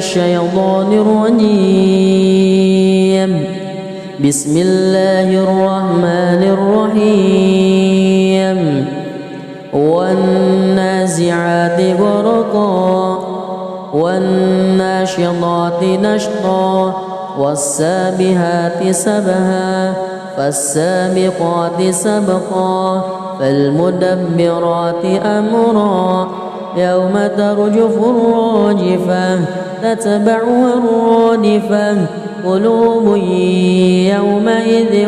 الشيطان الرجيم. بسم الله الرحمن الرحيم. والنازعات غرقا والناشطات نشطا والسابحات سبها فالسابقات سبقا فالمدبرات أمرا يوم ترجف الراجفة تتبعها الرادفة قلوب يومئذ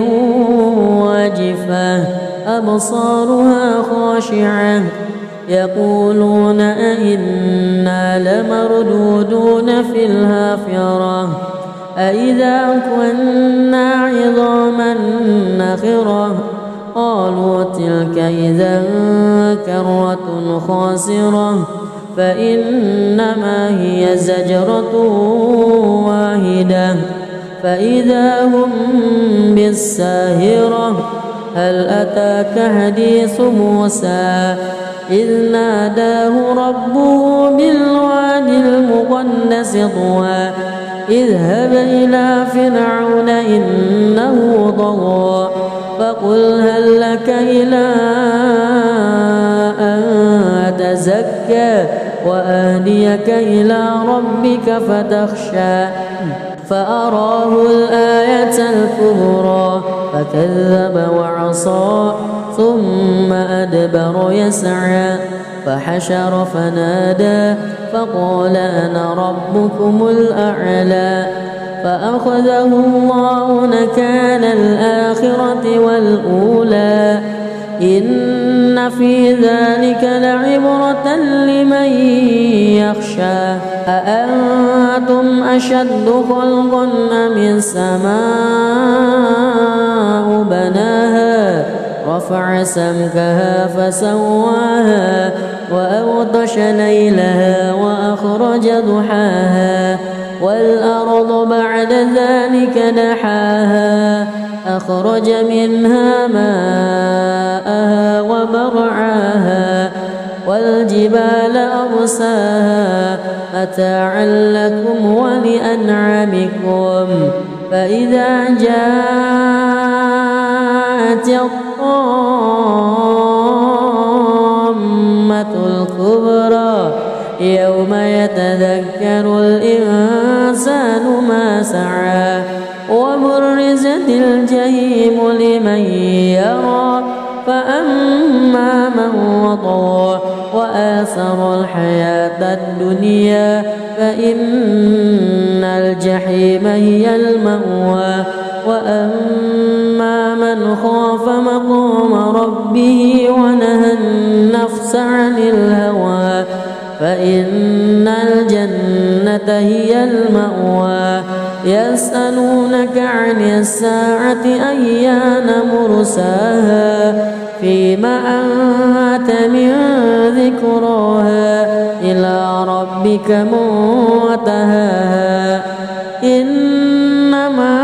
واجفة أبصارها خاشعة يقولون أئنا لمردودون في الحافرة أئذا كنا عظاما نخرة قالوا تلك إذا كرة خاسرة فإنما هي زجرة واحدة فإذا هم بالساهرة هل أتاك حديث موسى إذ ناداه ربه بالواد المقدس طوى اذهب إلى فرعون إنه طغى فقل هل لك إلى أن تزكى وأهديك إلى ربك فتخشى فأراه الآية الكبرى فكذب وعصى ثم أدبر يسعى فحشر فنادى فقال أنا ربكم الأعلى فأخذه الله نكال الآخرة والأولى إن في ذلك لعبرة لمن يخشى أأنتم أشد خلقا أم السماء بناها رفع سمكها فسواها وأغطش ليلها وأخرج ضحاها والأرض بعد ذلك دحاها أخرج منها ماءها ومرعاها والجبال أرساها متاعا لكم ولأنعامكم فإذا جاءت الطامة الكبرى يوم يتذكر الإنسان ما سعى وبرزت الجحيم لمن يرى فأما من وطغى وآثر الحياة الدنيا فإن الجحيم هي المأوى وأما من خاف مقام ربه ونهى النفس عن الهوى فإن الجنة هي المأوى يسألونك عن الساعة أيان مرساها فيما أنت من ذكراها إلى ربك منتهاها إنما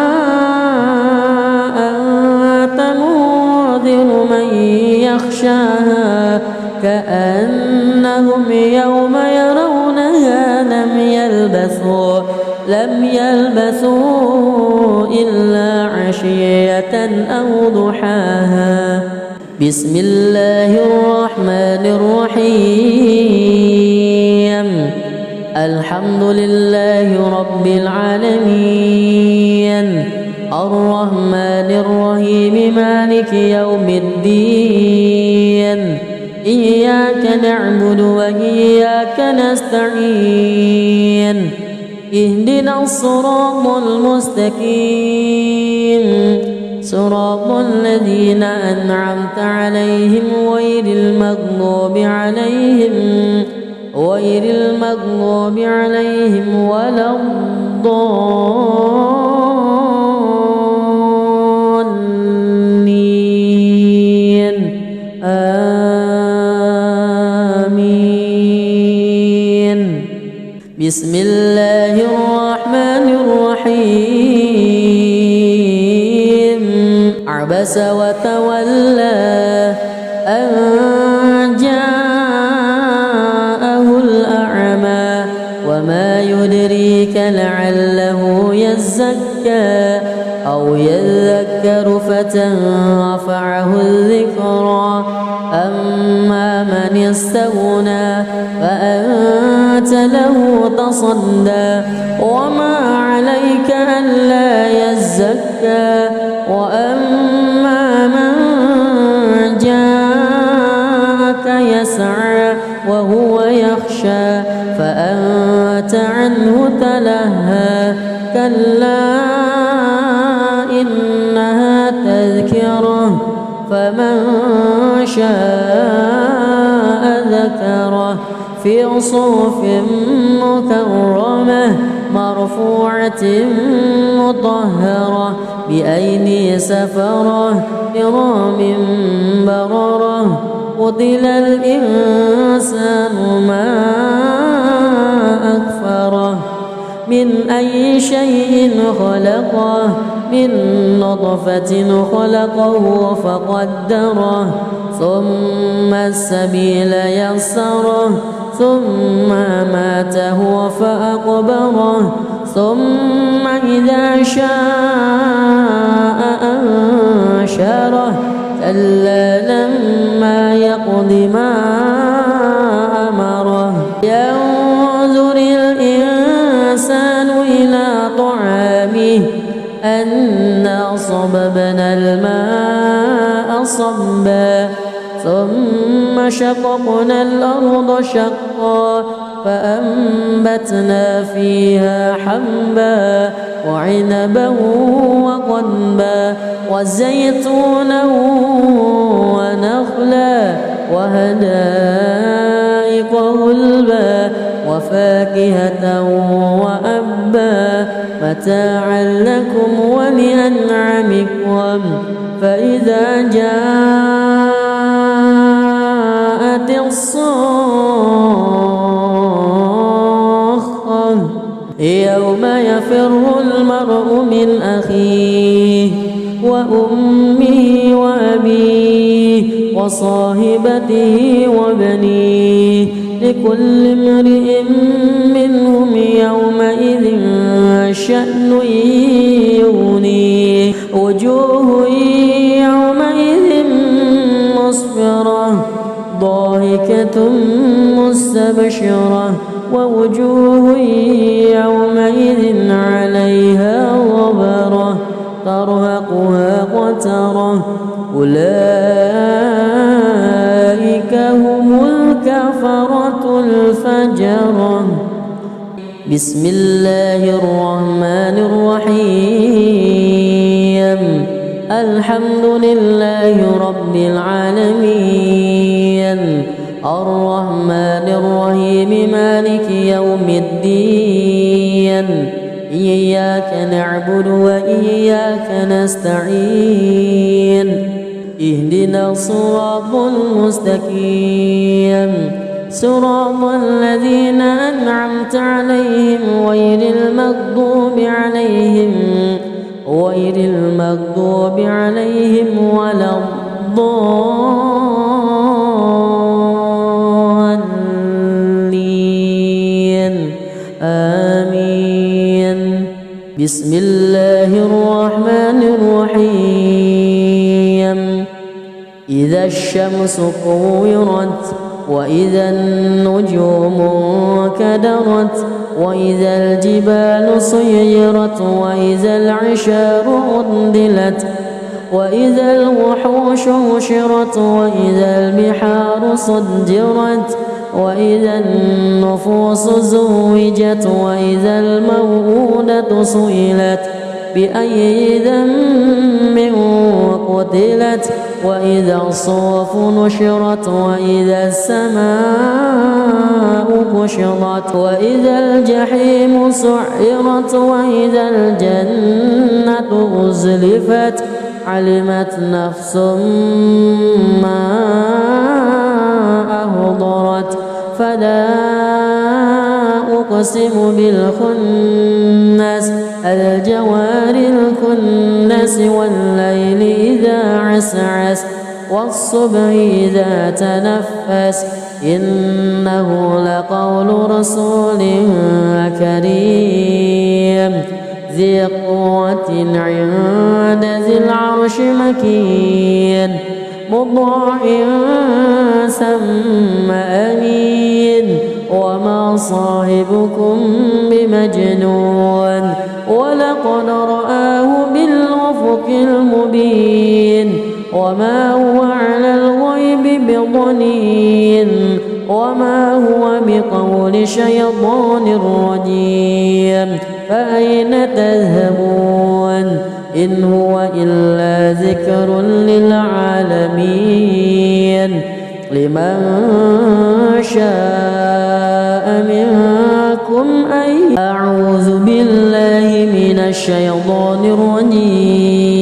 أنت منذر من يخشاها كأنهم يوم يرونها لم يلبثوا إلا عشية أو ضحاها. بسم الله الرحمن الرحيم. الحمد لله رب العالمين الرحمن الرحيم مالك يوم الدين إياك نعبد وإياك نستعين اهدنا الصراط المستقيم صراط الذين أنعمت عليهم غير المغضوب عليهم ولا الضالين آمين. بسم الله الرحمن الرحيم. عبس وتولى أن جاءه الأعمى وما يدريك لعله يزكى أو يذكر فتنفعه الذكرى أما من استغنى فأنت له تصدى وما عليك ألا يزكى وأما من جاءك يسعى وهو يخشى فأنت عنه تلهى كلا إنها تذكرة فمن شاء ذكره في صحف مكرمة مرفوعة مطهرة بأيدي سفرة كرام بررة قتل الإنسان ما أكفره من أي شيء خلقه من نطفة خلقه فقدره ثم السبيل يسره ثم أماته فأقبره ثم إذا شاء أنشره كلا لما يقض ما أمره ينظر الإنسان إلى طعامه أنا صببنا الماء صبا ثم شققنا الأرض شقا فأنبتنا فيها حبا وعنبا وقضبا وزيتونا ونخلا وحدائق غلبا وفاكهة وأبا متاعا لكم ولأنعامكم فإذا جاءت الصاخة يوم يفر المرء من أخيه وأمه وأبيه وصاحبته وبنيه لكل امرئ منهم يومئذ شأن يغنيه وجوه يومئذ مسفرة ضاحكة مستبشرة ووجوه يومئذ عليها غبرة ترهقها قترة أولئك هم الكفرة الفجرة بسم الله الرحمن الرحيم الحمد لله رب العالمين الرحمن الرحيم مالك يوم الدين إياك نعبد وإياك نستعين اهدنا الصراط المستقيم صراط الذين أنعمت عليهم غير المغضوب عليهم ولا الضالين آمين بسم الله الرحمن الرحيم إذا الشمس كورت وإذا النجوم انكدرت وإذا الجبال سيرت وإذا العشار عطلت وإذا الوحوش حشرت وإذا البحار سجرت وإذا النفوس زوجت وإذا الموءودة سئلت بأي ذنب قتلت وإذا الصحف نشرت وإذا السماء كشطت وإذا الجحيم سعرت وإذا الجنة أزلفت علمت نفس ما أهضرت فلا أقسم بالخنس الجوار الكنس والليل إذا عسعس والصبح إذا تنفس إنه لقول رسول كريم ذي قوة عند ذي العرش مكين مطاع ثم أمين وما صاحبكم بمجنون ولقد رآه بالأفق المبين وما هو على الغيب بضنين وما هو بقول شيطان رجيم فأين تذهبون إن هو إلا ذكر للعالمين لمن شاء منكم أن أعوذ بالله من الشيطان الرجيم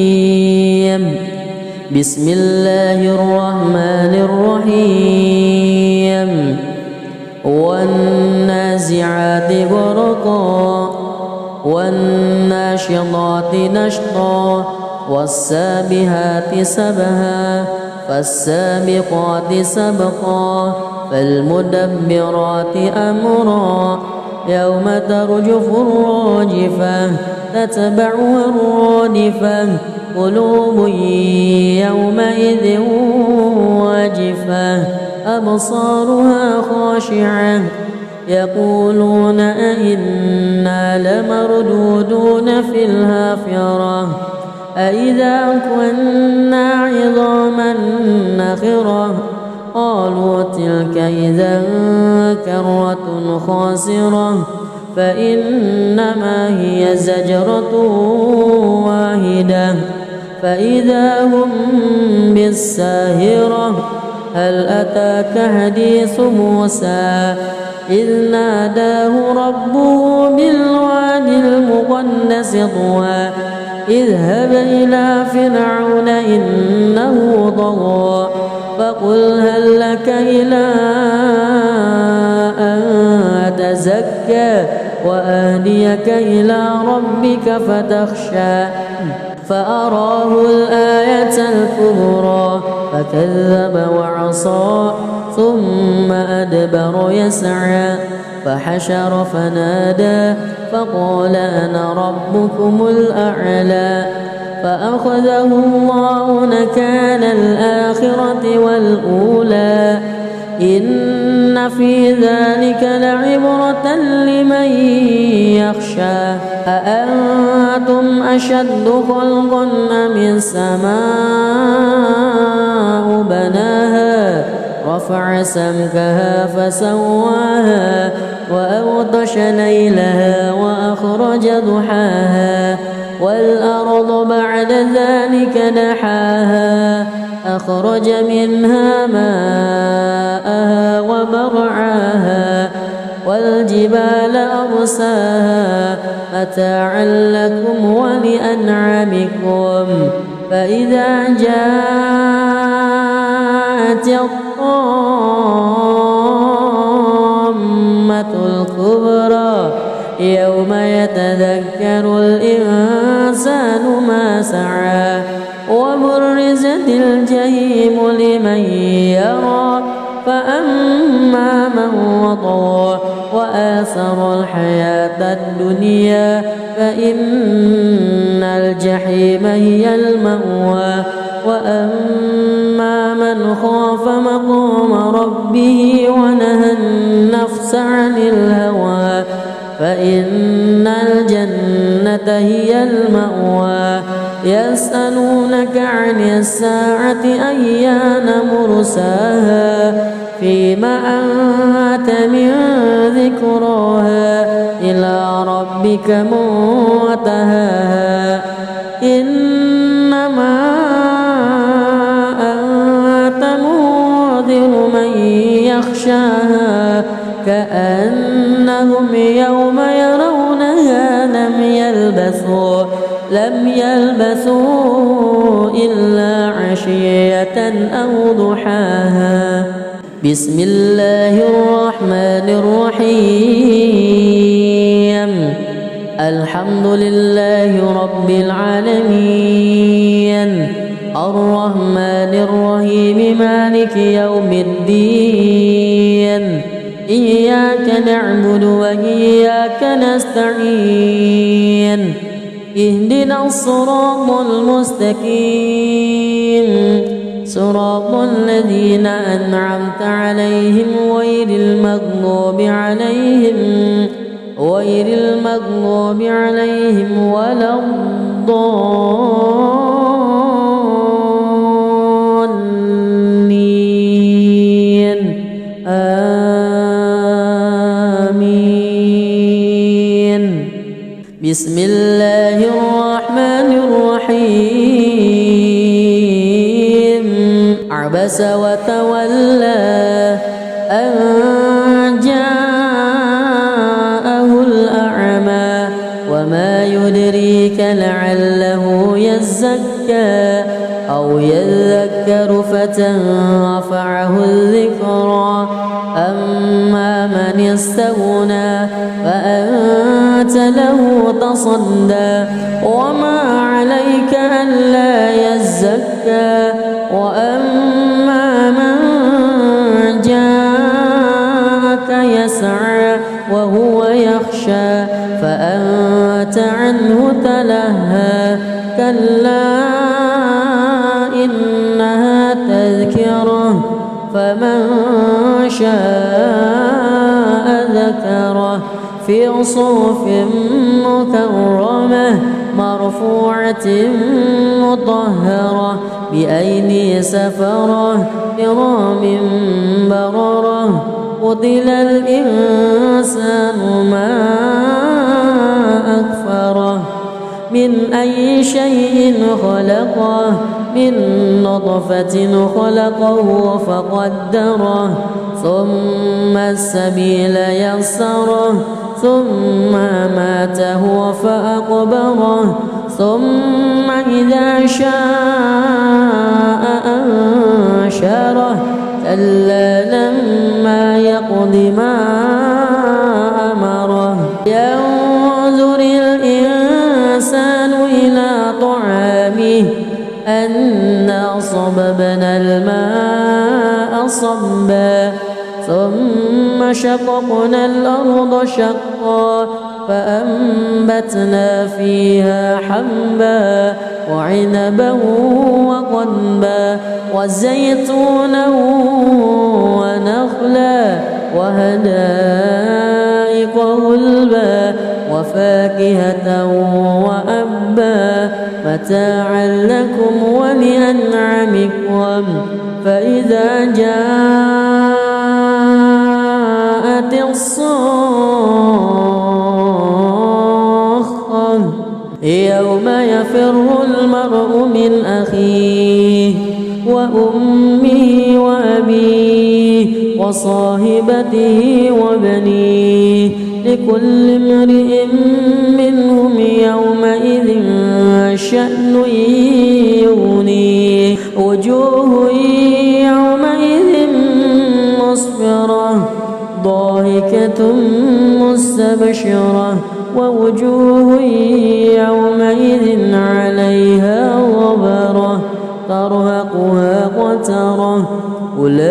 بسم الله الرحمن الرحيم والنازعات غرقا والناشطات نشطا والسابحات سبها فالسابقات سبقا فالمدبرات أمرا يوم ترجف الراجفة تتبعها الرادفة قلوب يومئذ واجفة أبصارها خاشعة يقولون أئنا لمردودون في الحافرة أئذا كنا عظاما نخرة قالوا تلك إذا كرة خاسرة فإنما هي زجرة واحدة فإذا هم بالساهرة هل أتاك حديث موسى إذ ناداه ربه بالوادي المقدس طوى اذهب إلى فرعون إنه طغى فقل هل لك إلى أن تزكى وأهديك إلى ربك فتخشى فأراه الآية الكبرى فكذب وعصى ثم أدبر يسعى فحشر فنادى فقال أنا ربكم الأعلى فأخذه الله نكال الآخرة والأولى إن في ذلك لعبرة لمن يخشى أأنتم أشد خلقا أم السماء بناها رفع سمكها فسواها وأغطش ليلها وأخرج ضحاها والأرض بعد ذلك دحاها أخرج منها ماءها ومرعاها والجبال أرساها متاعا لكم ولأنعامكم فإذا جاءت الطامة الكبرى يوم يتذكر الإنسان ما سعى وبرزت الجحيم لمن يرى فأما من وطغى وآثر الحياة الدنيا فإن الجحيم هي المأوى وأما من خاف مقام ربه ونهى النفس عن الهوى فإن الجنة هي المأوى يسألونك عن الساعة أيان مرساها فيما أنت من ذكراها إلى ربك منتهاها إنما أنت منذر من يخشاها كأنهم يوم يرونها لم يلبثوا إلا عشية أو ضحاها بسم الله الرحمن الرحيم الحمد لله رب العالمين الرحمن الرحيم مالك يوم الدين إياك نعبد وإياك نستعين اهدنا الصراط المستقيم صراط الذين أنعمت عليهم غير المغضوب عليهم ولا الضالين آمين. بسم الله الرحمن الرحيم عبس وتولى أن جاءه الأعمى وما يدريك لعله يزكى أو يذكر فتنفعه الذكرى أما من استغنى فأنت له تصدى وما عليك ألا يزكى وأما من جاءك يسعى وهو يخشى فأنت عنه تلهى كلا إنها تذكرة فمن شاء ذكره في صحف مكرمة مرفوعة مطهرة بأيدي سفرة كرام بررة قتل الإنسان ما أكفره من أي شيء خلقه من نطفة خلقه فقدره ثم السبيل يسره ثم ماته فأقبره ثم إذا شاء أنشره كلا لما يقض ما أمره ينظر الإنسان إلى طعامه أنا صببنا الماء صبا ثم شققنا الأرض شقا فأنبتنا فيها حبا وعنبا وقضبا وزيتونا ونخلا وحدائق غلبا وفاكهة وأبا متاعا لكم ولأنعامكم فإذا جاءت الصاخة يوم يفر المرء من أخيه وأمه وأبيه وصاحبته وبنيه لكل امرئ منهم يومئذ شأن يغنيه وجوه يومئذ مسفرة ضاحكة مستبشرة ووجوه يومئذ عليها غبرة ترهقها قترة أولئك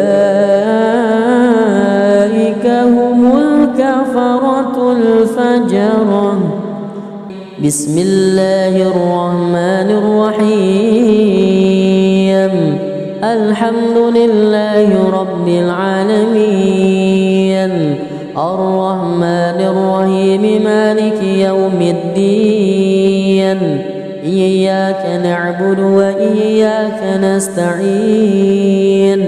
هم الكفرة الفجرة. بسم الله الرحمن الرحيم الحمد لله رب العالمين الرحمن الرحيم مالك يوم الدين إياك نعبد وإياك نستعين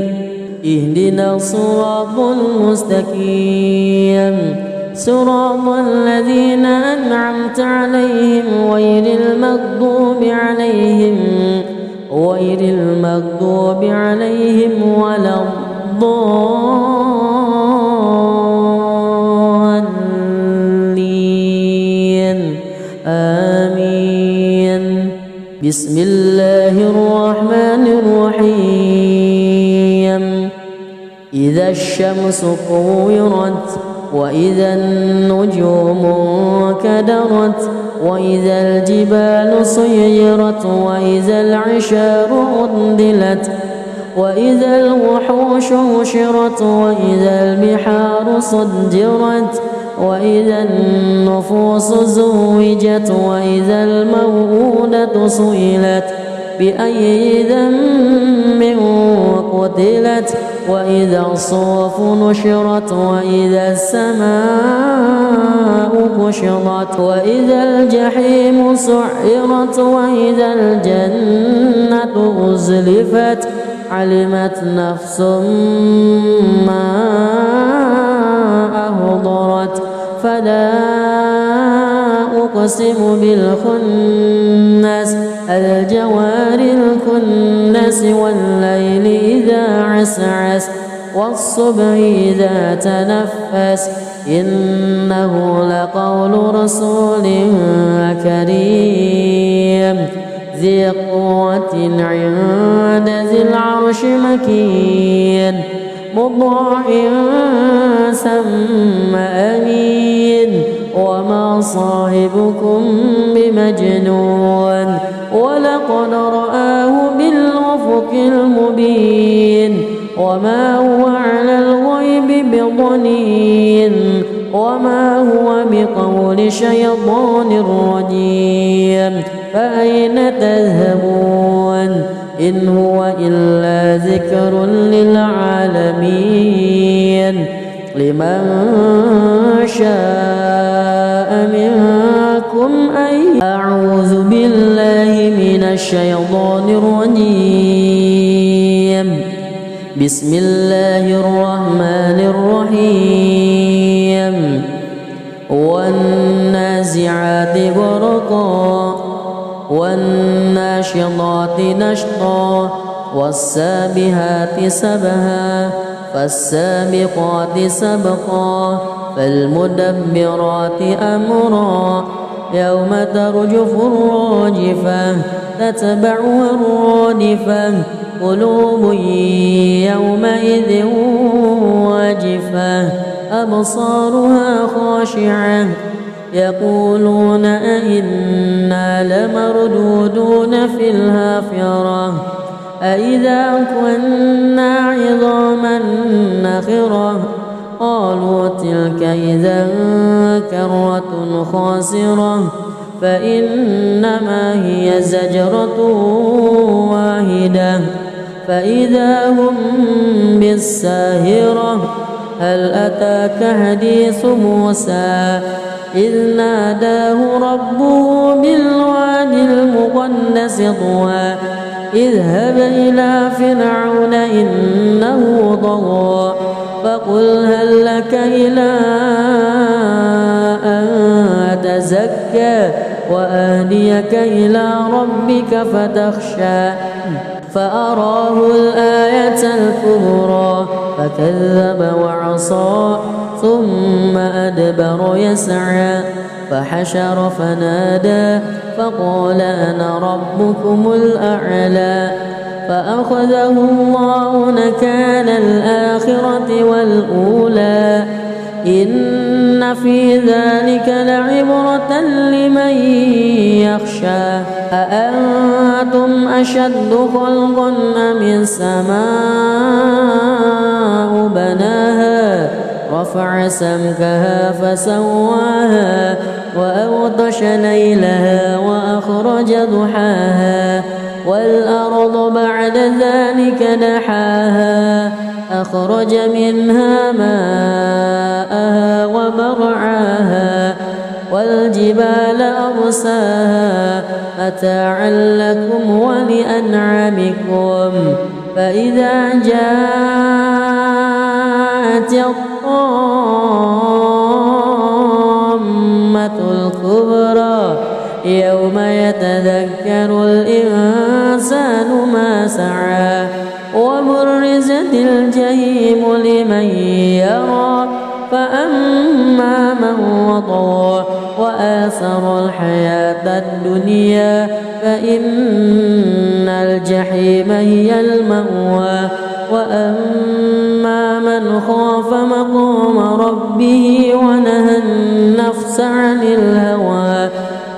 اهدنا الصراط المستقيم صراط الذين أنعمت عليهم غير المغضوب عليهم ولا الضالين آمين. بسم الله الرحمن الرحيم إذا الشمس كورت وإذا النجوم انكدرت وإذا الجبال سيرت وإذا العشار عطلت وإذا الوحوش حشرت وإذا البحار سجرت وإذا النفوس زوجت وإذا الموءودة سئلت بأي ذنب قتلت وإذا الصحف نشرت وإذا السماء كشطت وإذا الجحيم سعرت وإذا الجنة أزلفت علمت نفس ما أحضرت فلا أقسم بالخنس الجوار الكنس والليل إذا عسعس والصبح إذا تنفس إنه لقول رسول كريم ذي قوة عند ذي العرش مكين مطاع ثم أمين وما صاحبكم بمجنون ولقد رآه بالأفق المبين وما هو على الغيب بضنين وما هو بقول شيطان رجيم فأين تذهبون إن هو إلا ذكر للعالمين لمن شاء منكم أن أعوذ بالله من الشيطان الرجيم بسم الله الرحمن الرحيم والنازعات غرقا والناشطات نشطا والسابحات سبها فالسابقات سبقا فالمدبرات أمرا يوم ترجف الراجفة تتبعها الرادفة قلوب يومئذ واجفة أبصارها خاشعة يقولون أئنا لمردودون في الحافرة أئذا كنا عظاما نخرة قالوا تلك إذا كرة خاسرة فإنما هي زجرة واحدة فإذا هم بالساهرة هل أتاك حديث موسى إذ ناداه ربه بالواد المقدس طوى اذهب إلى فرعون إنه طغى فقل هل لك إلى أن تزكى وأهديك إلى ربك فتخشى فأراه الآية الكبرى فكذب وعصى ثم أدبر يسعى فحشر فنادى فقال أنا ربكم الأعلى فأخذه الله نكال الآخرة والأولى إن في ذلك لعبرة لمن يخشى أأنتم أشد خلقا أم السماء بناها رفع سمكها فسواها وأغطش ليلها وأخرج ضحاها والأرض بعد ذلك دحاها أخرج منها ماءها ومرعاها والجبال أرساها متاعا لكم ولأنعامكم فإذا جاءت الطامة الكبرى يوم يتذكر الإنسان ما سعى وبرزت الجحيم لمن يرى فأما من وطغى وآثر الحياة الدنيا فإن الجحيم هي المأوى وأما من خاف مقام ربه ونهى النفس عن الهوى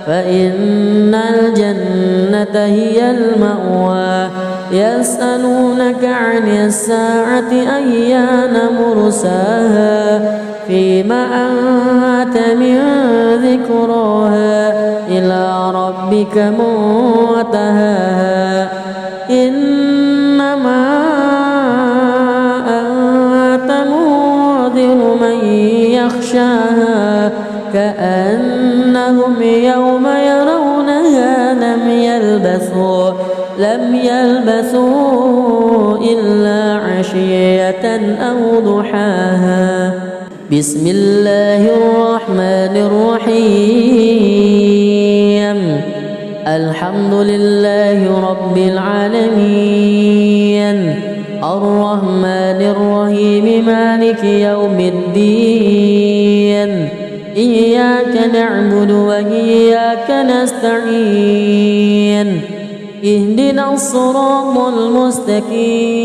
فإن الجنة هي المأوى يسألونك عن الساعة أيان مرساها فيما أنت من ذكراها إلى ربك منتهاها إنما أنت منذر من يخشاها كأنهم يوم يرونها لم يلبثوا إلا عشية أو ضحاها. بسم الله الرحمن الرحيم. الحمد لله رب العالمين الرحمن الرحيم مالك يوم الدين إياك نعبد وإياك نستعين اهدنا الصراط المستقيم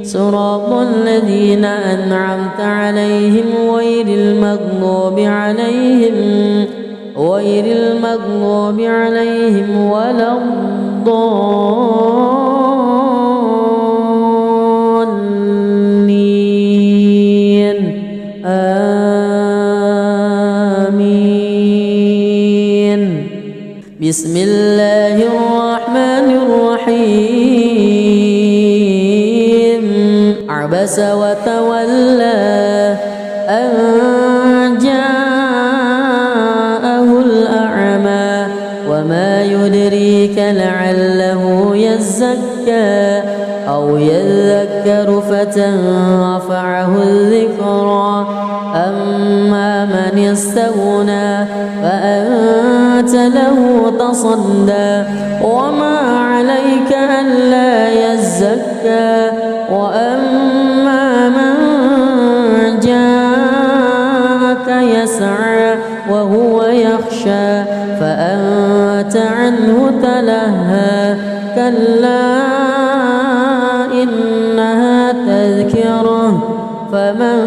صراط الذين أنعمت عليهم غير المغضوب عليهم ولا الضالين آمين. بسم الله الرحمن الرحيم. عبس وتولى أن جاءه الأعمى وما يدريك لعله يزكى أو يذكر فتنفعه الذكرى أما من استغنى فأنت له تصدى وما عليك ألا يزكى وأما من جاءك يسعى وهو يخشى فأنت عنه تلهى كلا إنها تذكرة فمن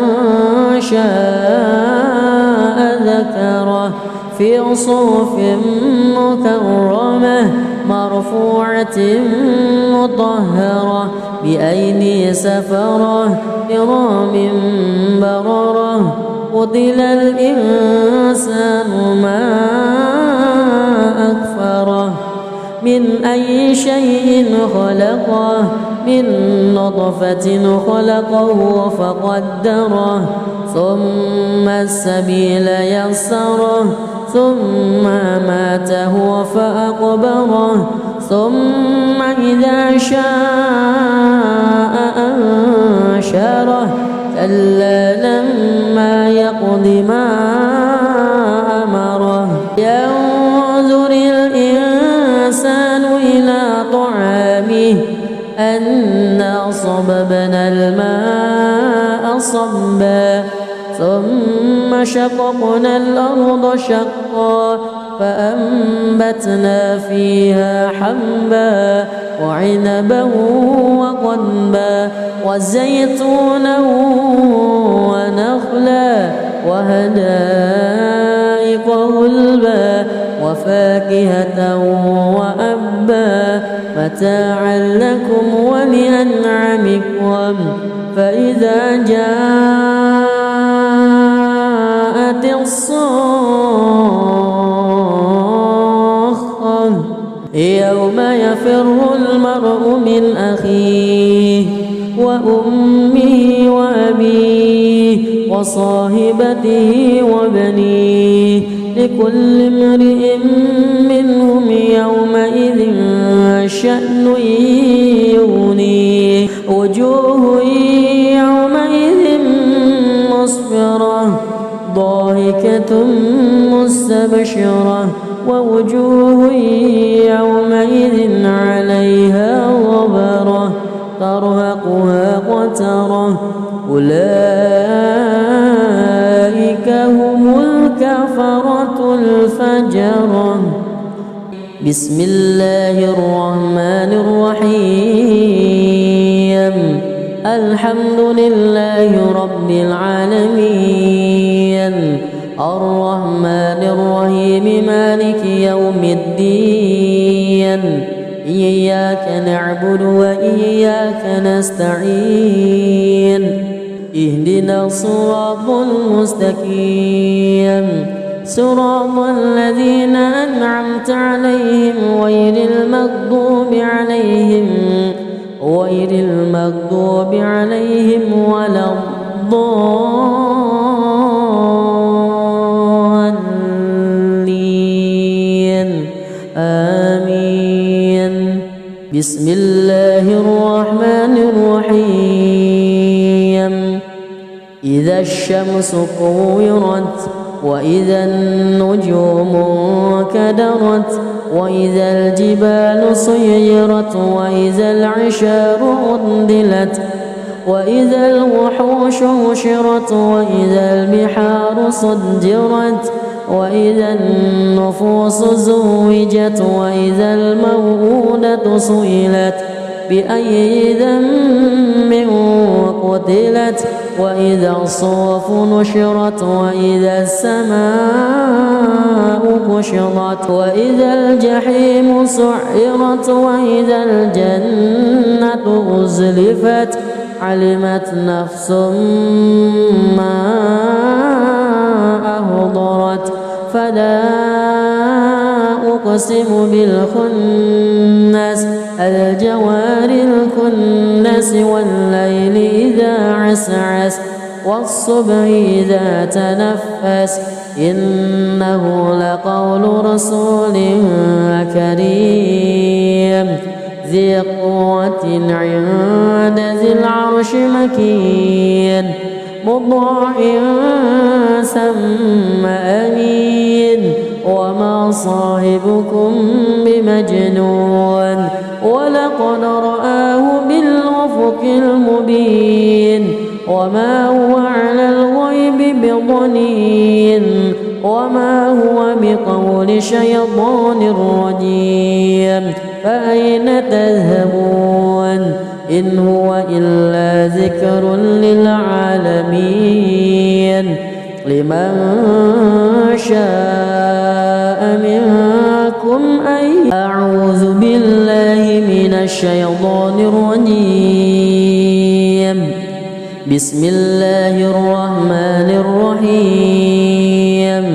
شاء ذكره في صحف مكرمة مرفوعة مطهرة بأيدي سفرة كرام بررة. قتل الإنسان ما أكفره من أي شيء خلقه من نطفة خلقه فقدره ثم السبيل يسره ثم ماته فأقبره ثم إذا شاء أنشره كلا لما يقض ما أمره. ينظر الإنسان إلى طعامه أنا صببنا الماء صبا ثم شققنا الأرض شقا فأنبتنا فيها حبا وعنبا وقضبا وزيتونا ونخلا وحدائق غلبا وفاكهة وأبا متاعا لكم ولأنعامكم. فإذا جاءت الصاخة يوم يفر المرء من أخيه وأمه وأبيه وصاحبته وبنيه لكل امرئ منهم يومئذ شأن يغنيه. وجوه يومئذ مسفرة ضاحكة مستبشرة ووجوه يومئذ عليها غبرة ترهقها قترة أولئك هم الكفرة الفجرة. بسم الله الرحمن الرحيم. الحمد لله رب العالمين الرحمن الرحيم مالك يوم الدين إياك نعبد وإياك نستعين اهدنا الصراط المستقيم صراط الذين أنعمت عليهم غير المغضوب عليهم ولا الضالين آمين. بسم الله الرحمن الرحيم إذا الشمس كورت وإذا النجوم انكدرت وإذا الجبال سيرت وإذا العشار عطلت وإذا الوحوش حشرت وإذا البحار سجرت وإذا النفوس زوجت وإذا الموءودة سئلت بأي ذنب قتلت وإذا الصحف نشرت وإذا السماء كشطت وإذا الجحيم سعرت وإذا الجنة أزلفت علمت نفس ما أهضرت فلا أقسم بالخنس الجوار الكنس والليل إذا عسعس والصبح إذا تنفس إنه لقول رسول كريم ذي قوة عند ذي العرش مكين مطاع ثم أمين وما صاحبكم بمجنون ولقد رآه بالأفق المبين وما هو على الغيب بضنين وما هو بقول شيطان رجيم فأين تذهبون إن هو إلا ذكر للعالمين لمن شاء منكم أن أعوذ بالله من الشيطان الرجيم بسم الله الرحمن الرحيم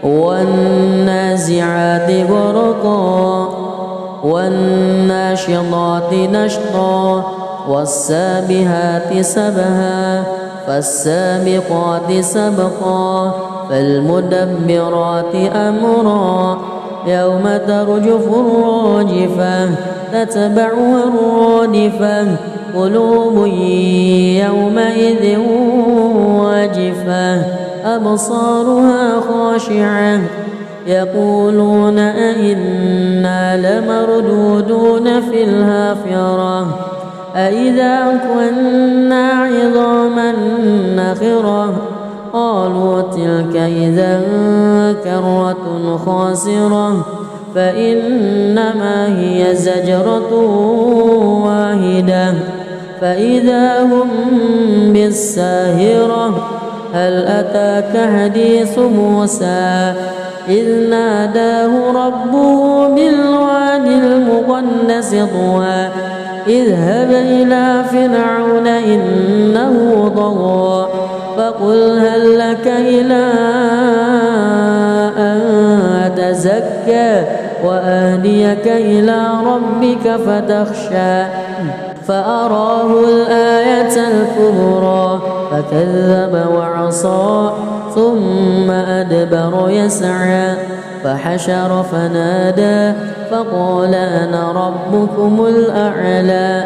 والنازعات غرقا والناشطات نشطا والسابحات سبها فالسابقات سبقا فالمدبرات أمرا يوم ترجف الراجفة تتبعها الرادفة قلوب يومئذ واجفة أبصارها خاشعة يقولون أئنا لمردودون في الحافرة أئذا كنا عظاما نخرة قالوا تلك إذا كرة خاسرة فإنما هي زجرة واحدة فإذا هم بالساهرة هل أتاك حديث موسى إذ ناداه ربه بالواد المقدس طوى اذهب إلى فرعون إنه طغى فقل هل لك إلى أن تزكى وأهديك إلى ربك فتخشى فأراه الآية الكبرى فكذب وعصى ثم أدبر يسعى فحشر فنادى فقال أنا ربكم الأعلى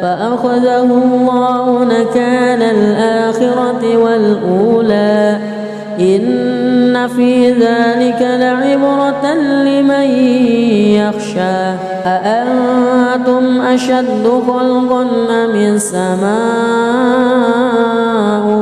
فأخذه الله نكال الآخرة والأولى إن في ذلك لعبرة لمن يخشى أأنتم أشد خلقا أم السماء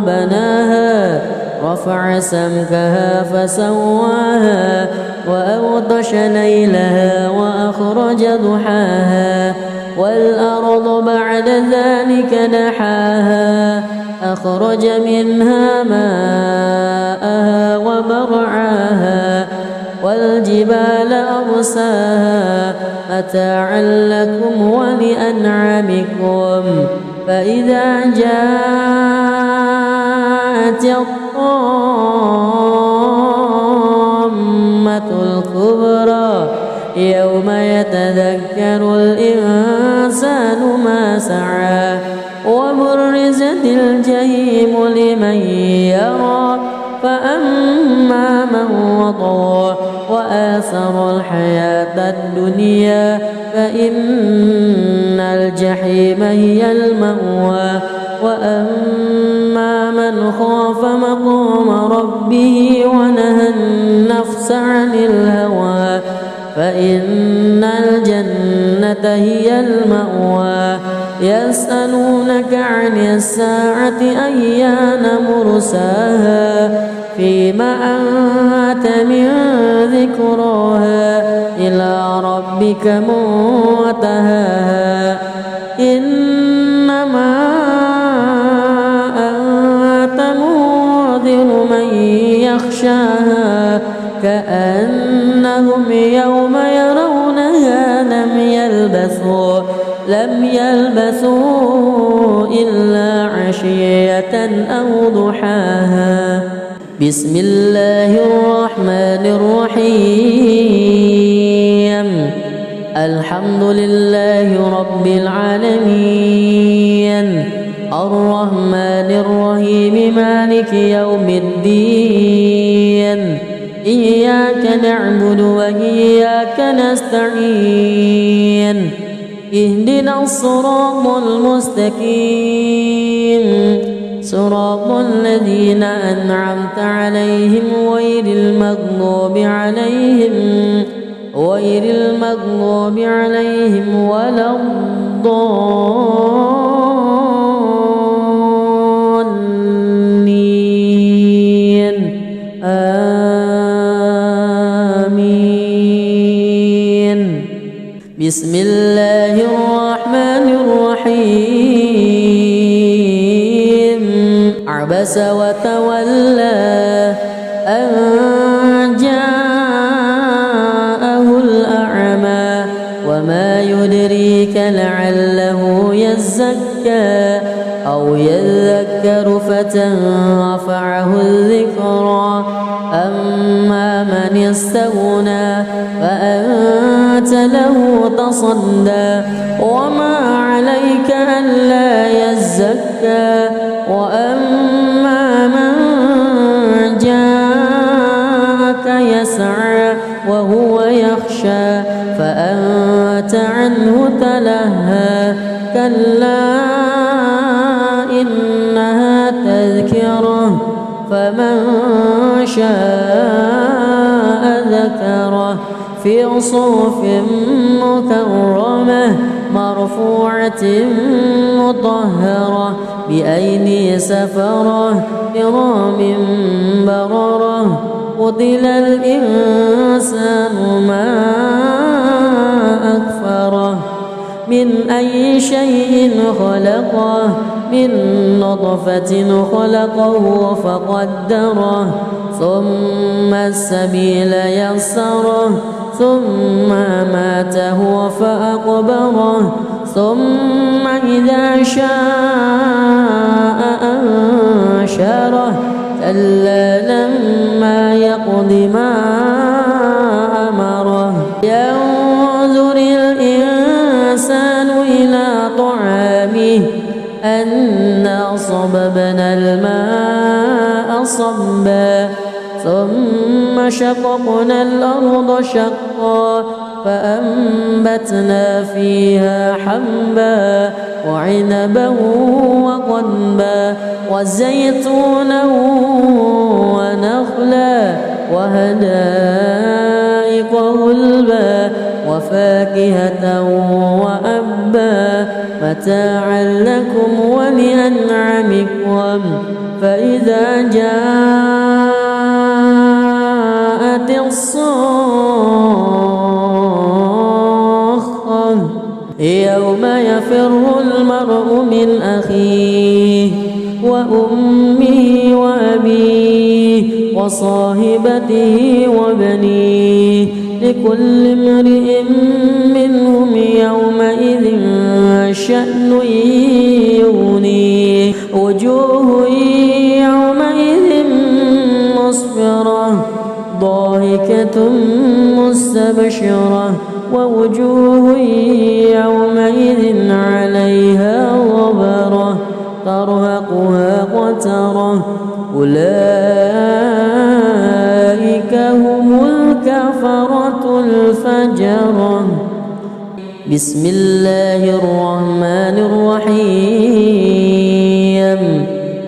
بناها رفع سمكها فسواها وأغطش ليلها وأخرج ضحاها والأرض بعد ذلك دحاها أخرج منها ماءها ومرعاها والجبال أرساها متاعا لكم ولأنعامكم فإذا جاءت الطامة الكبرى يوم يتذكر الإنسان ما سعى وبرزت الجحيم لمن يرى فأما من وطغى وآثر الحياة الدنيا فإن الجحيم هي المأوى وأما من خاف مقام ربه ونهى النفس عن الهوى فإن الجنة هي المأوى يسألونك عن الساعة أيان مرساها فيما أنت من ذكراها إلى ربك منتهاها إنما أنت منذر من يخشاها كأنهم يوم يرونها لم يلبثوا إلا عشية أو ضحاها بسم الله الرحمن الرحيم الحمد لله رب العالمين الرحمن الرحيم مالك يوم الدين إياك نعبد وإياك نستعين اهدنا الصراط المستقيم صراط الذين أنعمت عليهم غير المغضوب عليهم ولا الضالين آمين بسم الله الرحمن الرحيم عبس وتولى أن جاءه الأعمى وما يدريك لعله يزكى أو يذكر فتنفعه الذكرى أما من استغنى فأنت له تصدى وما عليك ألا يزكى وأما من جاءك يسعى وهو يخشى فأنت عنه تلهى كلا إنها تذكرة فمن شاء ذكره في صحف مكرمة مرفوعة مطهرة بأيدي سفرة كرام بررة قتل الإنسان ما أكفره من أي شيء خلقه من نطفة خلقه فقدره ثم السبيل يسره ثم ماته فأقبره ثم إذا شاء أنشره كلا لما يقض ما أمره ينظر الإنسان إلى طعامه أنا صببنا الماء صبا ثم شققنا الأرض شقا فأنبتنا فيها حبا وعنبا وقضبا وزيتونا ونخلا وحدائق غلبا وفاكهة وأبا متاعا لكم ولأنعامكم فإذا جاءت الصاخة يوم يفر المرء من أخيه وأمه وأبيه وصاحبته وبنيه لكل امرئ منهم يومئذ شأن يغنيه وجوه يومئذ مسفرة ضاحكة مستبشرة ووجوه يومئذ عليها غبرة ترهقها قترة أولئك هم الكفرة الفجرة. بسم الله الرحمن الرحيم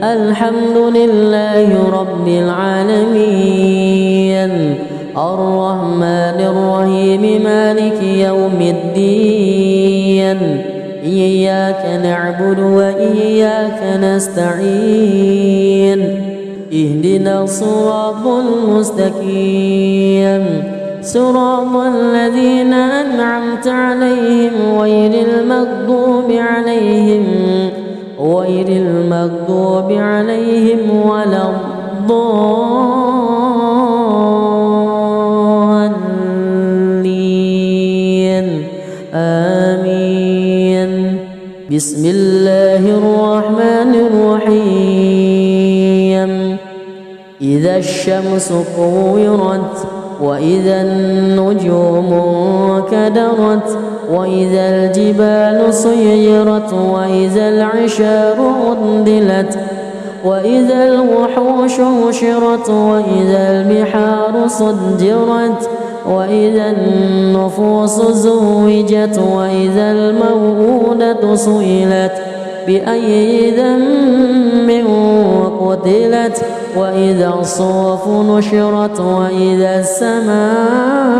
الحمد لله رب العالمين الرحمن الرحيم مالك يوم الدين إياك نعبد وإياك نستعين اهدنا الصراط المستقيم صراط الذين أنعمت عليهم غير المغضوب عليهم ولا الضالين آمين. بسم الله الرحمن الرحيم إذا الشمس كورت وإذا النجوم كدرت وإذا الجبال سيرت وإذا العشار عطلت وإذا الوحوش حشرت وإذا البحار سجرت وإذا النفوس زوجت وإذا الموءودة سئلت بأي ذنب قتلت وإذا الصحف نشرت وإذا السماء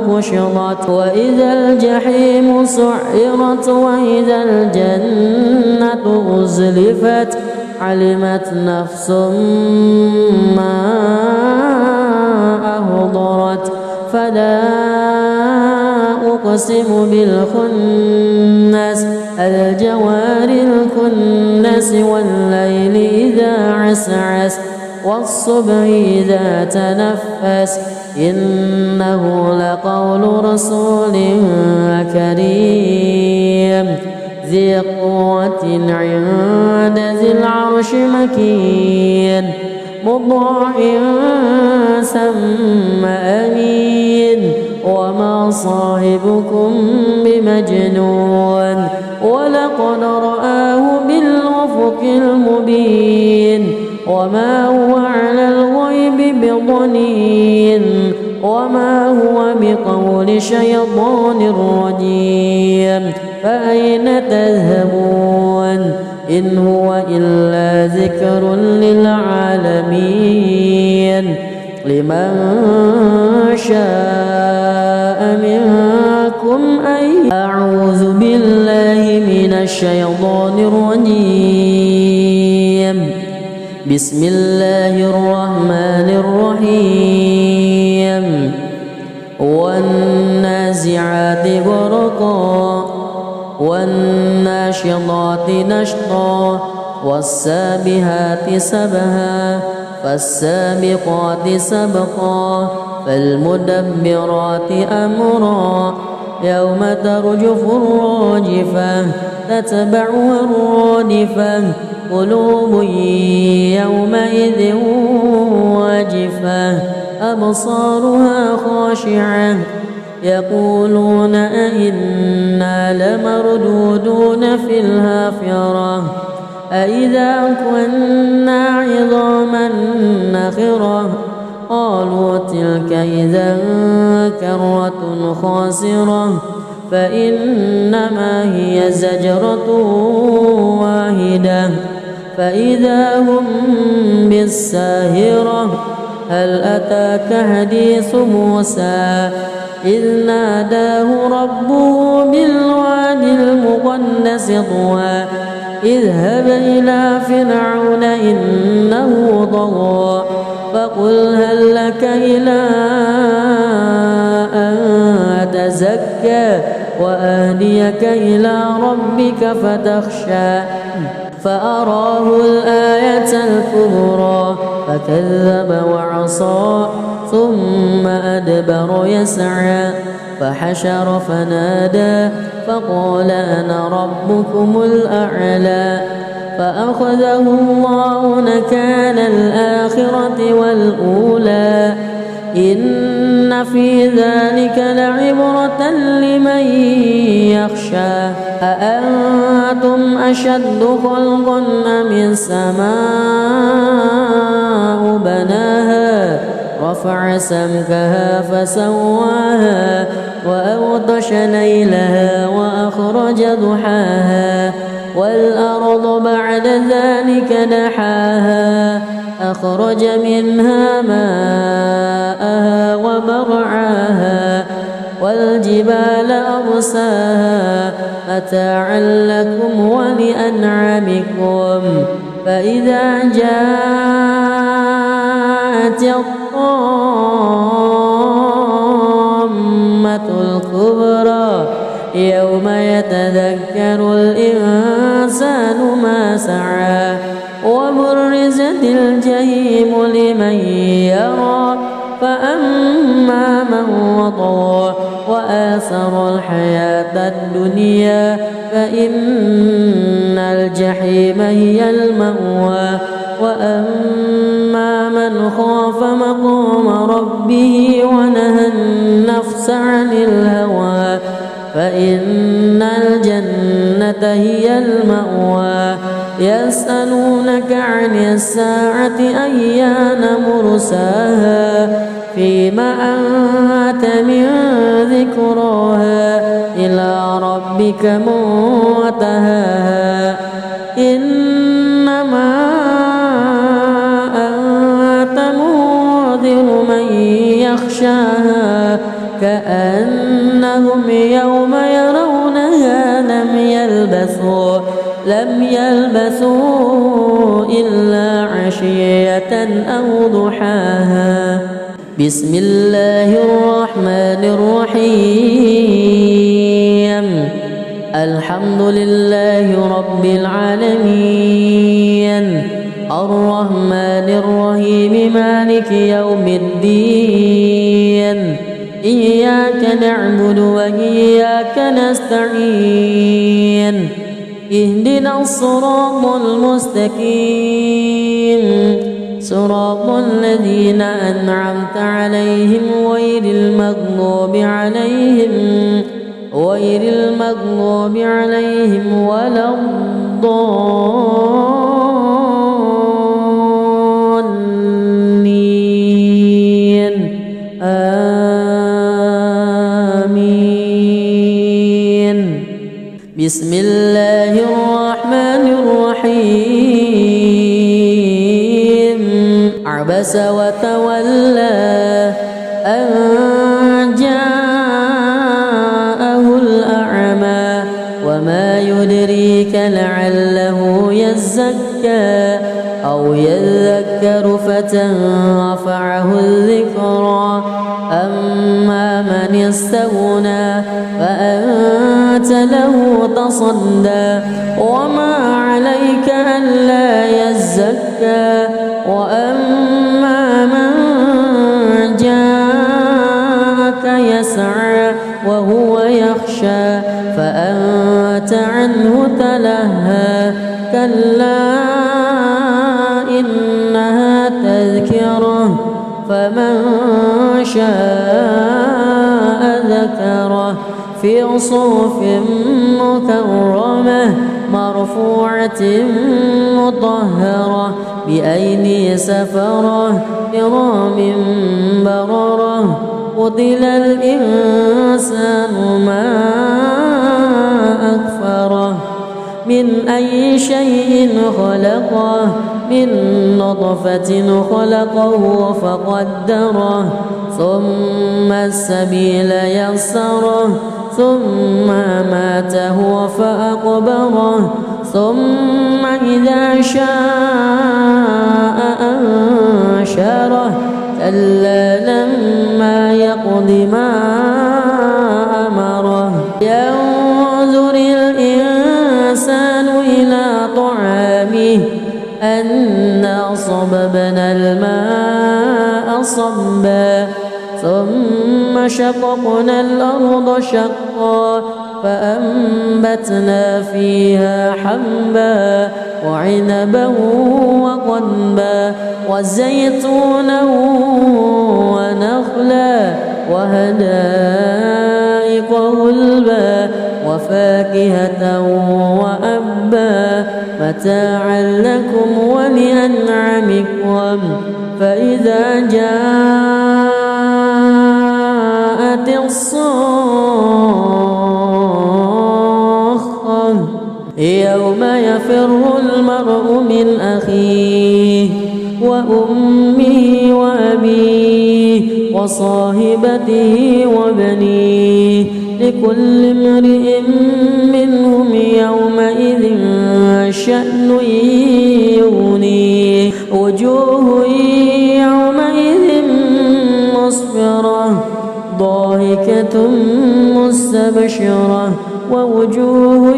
كشطت وإذا الجحيم سعرت وإذا الجنة أزلفت علمت نفس ما أحضرت فلا أقسم بالخنس الجوار الكنس والليل إذا عسعس والصبح إذا تنفس إنه لقول رسول كريم ذي قوة عند ذي العرش مكين مطاع ثم أمين وما صاحبكم بمجنون ولقد رآه بالأفق المبين وما هو على الغيب بضنين وما هو بقول شيطان رجيم فأين تذهبون إن هو إلا ذكر للعالمين لمن شاء منكم أن أعوذ بالله من الشيطان الرجيم بسم الله الرحمن الرحيم والنازعات غرقا والناشطات نشطا والسابحات سبها فالسابقات سبقا فالمدبرات أمرا يوم ترجف الراجفة تتبعها الرادفة قلوب يومئذ واجفة أبصارها خاشعة يقولون أئنا لمردودون في الحافرة أئذا كنا عظاما نخرة قالوا تلك إذا كرة خاسرة فإنما هي زجرة واحدة فإذا هم بالساهرة هل أتاك حديث موسى إذ ناداه ربه بالوادي المقدس طوى اذهب إلى فرعون إنه طغى فقل هل لك إلى أن تزكى وأهديك إلى ربك فتخشى فأراه الآية الكبرى فكذب وعصى ثم أدبر يسعى فحشر فنادى فقال أنا ربكم الأعلى فأخذه الله نكال الآخرة والأولى إن في ذلك لعبرة لمن يخشى أأنتم أشد خلقا أم السماء بناها رفع سمكها فسواها وأغطش ليلها وأخرج ضحاها والأرض بعد ذلك دحاها أخرج منها ماءها ومرعاها والجبال أرساها متاعا لكم ولأنعامكم فإذا جاءت الطامة الكبرى يوم يتذكر الإنسان ما سعى وبرزت الجحيم لمن يرى فأما من وطغى وآثر الحياة الدنيا فإن الجحيم هي المأوى وأما من خاف مقام ربه ونهى النفس عن الهوى فإن الجنة هي المأوى يسألونك عن الساعة أيان مرساها فيما أنت من ذكراها إلى ربك منتهاها إنما أنت منذر من يخشاها كأنهم يوم يرونها لم يلبثوا إلا عشية أو ضحاها بسم الله الرحمن الرحيم الحمد لله رب العالمين الرحمن الرحيم مالك يوم الدين إياك نعبد وإياك نستعين اهدنا الصراط المستقيم صراط الذين أنعمت عليهم غير المغضوب عليهم ولا الضالين آمين بسم الله الرحمن الرحيم عبس وتولى أن جاءه الأعمى وما يدريك لعله يزكى أو يذكر فتنفعه الذكرى أما من استغنى فأنت له تصدى وما عليك ألا يزكى وأما من جاءك يسعى وهو يخشى فأنت عنه تلهى كلا إنها تذكرة فمن شاء ذكره في صحف مكرمة مرفوعة مطهرة بأيدي سفرة كرام بررة قتل الإنسان ما أكفره من أي شيء خلقه من نطفة خلقه فقدره ثم السبيل يسره ثم أماته فأقبره ثم إذا شاء أنشره كلا لما يقض ما أمره ينظر الإنسان إلى طعامه أنا صببنا الماء صبا ثم شققنا الأرض شقا فأنبتنا فيها حبا وعنبا وقضبا وزيتونا ونخلا وحدائق غلبا وفاكهة وأبا متاعا لكم ولأنعامكم فإذا جاءت الصاخة يوم يفر المرء من أخيه وأمه وأبيه وصاحبته وبنيه لكل امرئ منهم يومئذ شأن يغنيه وجوه يومئذ مسفرة ضاحكة مستبشرة ووجوه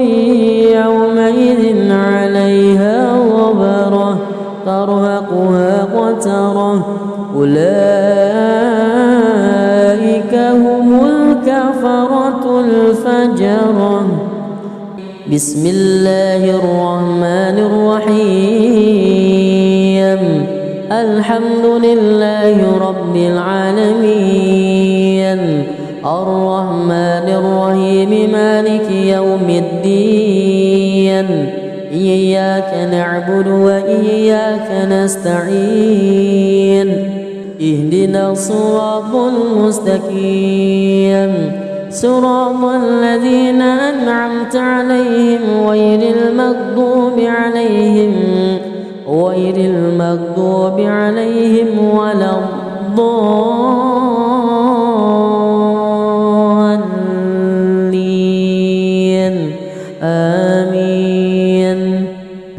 يومئذ عليها غبرة ترهقها قترة أولئك هم الكفرة الفجرة. بسم الله الرحمن الرحيم الحمد لله رب العالمين الرحمن الرحيم مالك يوم الدين إياك نعبد وإياك نستعين اهدنا الصراط المستقيم صراط الذين أنعمت عليهم غير المغضوب عليهم ولا الضالين آمين.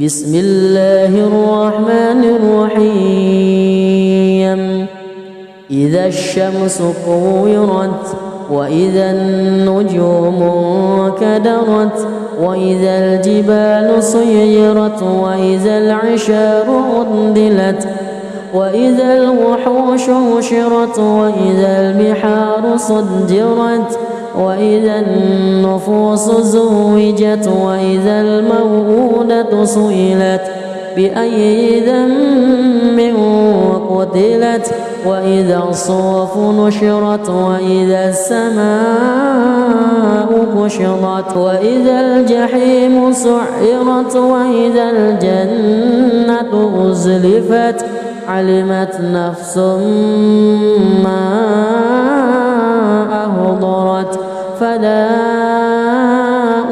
بسم الله الرحمن الرحيم إذا الشمس كورت وإذا النجوم انكدرت وإذا الجبال سيرت وإذا العشار عطلت وإذا الوحوش حشرت وإذا البحار سجرت وإذا النفوس زوجت وإذا الموءودة سئلت بأي ذنب قتلت وإذا الصحف نشرت وإذا السماء كشطت وإذا الجحيم سعرت وإذا الجنة أزلفت علمت نفس ما أحضرت فلا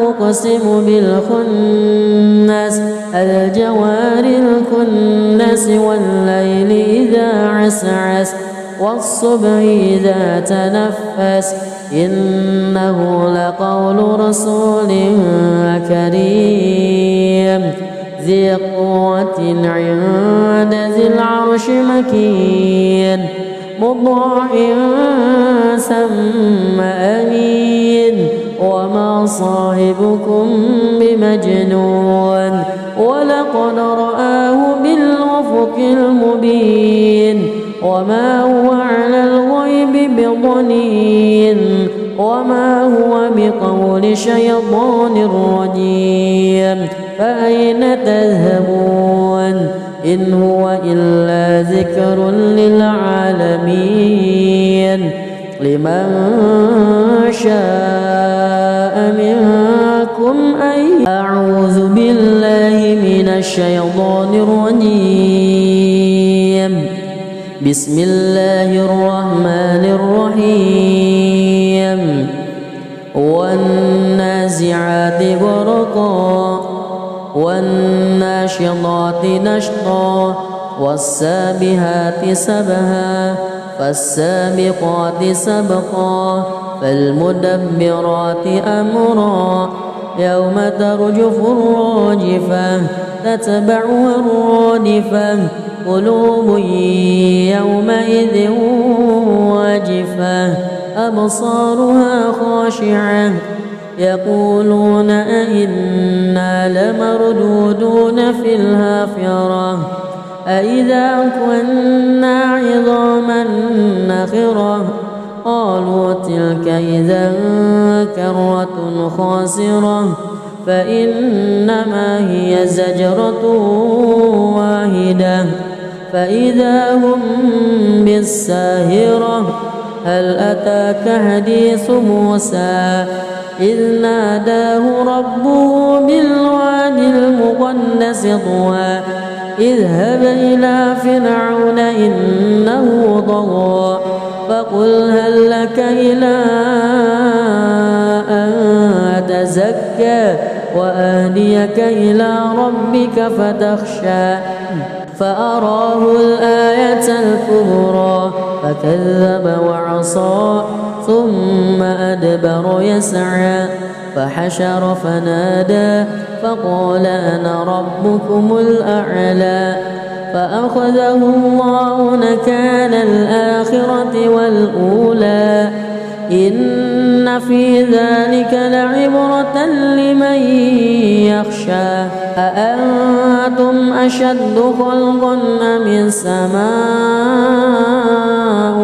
أقسم بالخنس الجوار الكنس والليل إذا عسعس والصبح إذا تنفس إنه لقول رسول كريم ذي قوة عند ذي العرش مكين مطاع ثم أمين وما صاحبكم بمجنون ولقد رآه بالأفق المبين وما هو على الغيب بضنين وما هو بقول شيطان رجيم فأين تذهبون إن هو إلا ذكر للعالمين لمن شاء منكم أن أعوذ بالله من الشيطان الرجيم بسم الله الرحمن الرحيم والنازعات غرقا والناشطات نشطا والسابحات سبها فالسابقات سبقا فالمدبرات أمرا يوم ترجف الراجفة تتبعها الرادفة قلوب يومئذ واجفة أبصارها خاشعة يقولون أئنا لمردودون في الحافرة أإذا كنا عظاما نخرة قالوا تلك إذا كرة خاسرة فإنما هي زجرة واحدة فإذا هم بالساهرة هل أتاك حديث موسى إذ ناداه ربه بالواد المقدس طوى اذهب إلى فرعون إنه طغى فقل هل لك إلى أن تزكى وأهديك إلى ربك فتخشى فأراه الآية الكبرى فكذب وعصى ثم أدبر يسعى فحشر فنادى فقال أنا ربكم الأعلى فأخذه الله نكال الآخرة والأولى إن في ذلك لعبرة لمن يخشى أأنتم أشد خلقا أم السماء